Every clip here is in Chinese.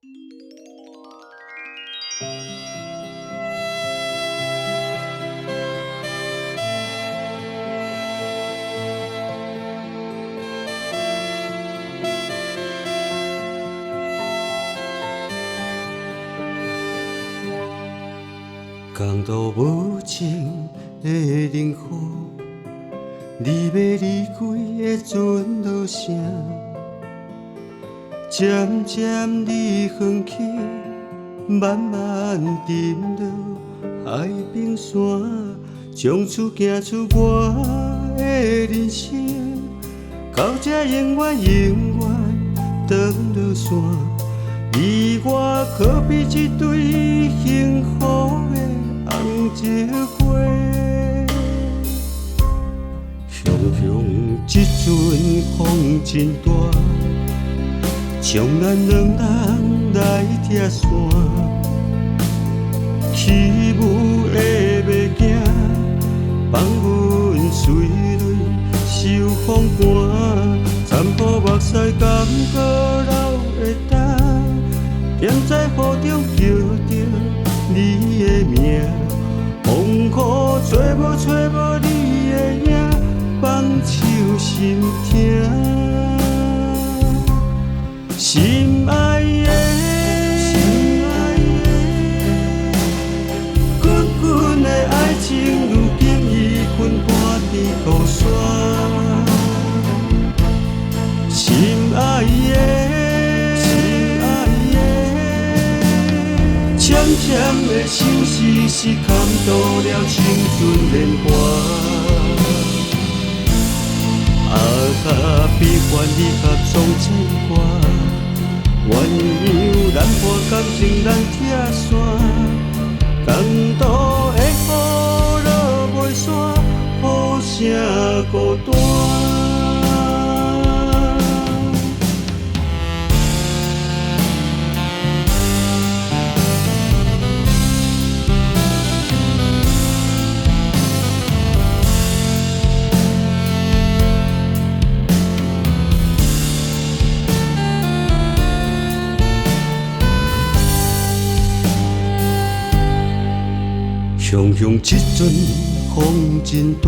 公路无情的冷雨，你要离开的阵落声，渐渐你远去，慢慢沉落海平线，从此行出我的人生，到这永远断了线，你我可比一对幸福的红结花。雄雄这阵风真大，将咱两人来拆散，起舞的袂惊，放阮随泪受风寒，残破目屎感觉流会干，踮在雨中叫着你的名，风雨找无你的影，放手心痛。心爱的，滚滚的爱情，如今已困半在孤山。心爱的，浅浅的相思是牵倒了青春年华。啊哈，悲欢离合总牵挂，鸳鸯难破感情难拆散，共度的雨落袂散，雨声孤单。雄雄这阵风真大，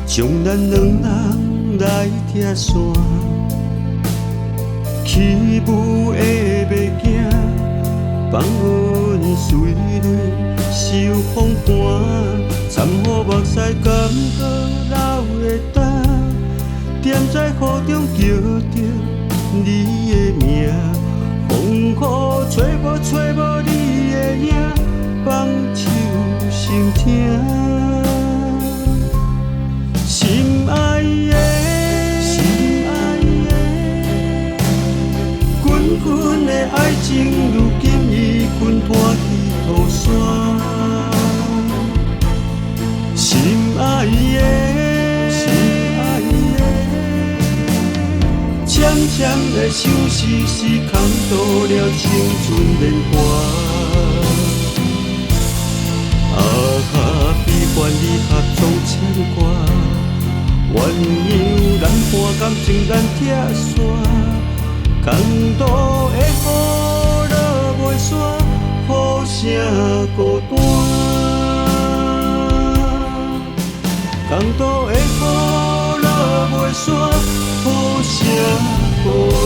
将咱两人来拆散，起舞的袂惊，放阮随泪受风寒，残雨目屎感觉流会干，踮在雨中叫着你的名，风雨找无你的影，放手心痛。心爱的，滚滚的爱情，如今已困破去土山。心爱的，浅浅的相思是牵倒了青春年华。啊哈，悲欢离合总牵挂，鸳鸯难破感情难拆散，共度的雨落袂散，雨声孤单。共度的雨落袂散，雨声孤单。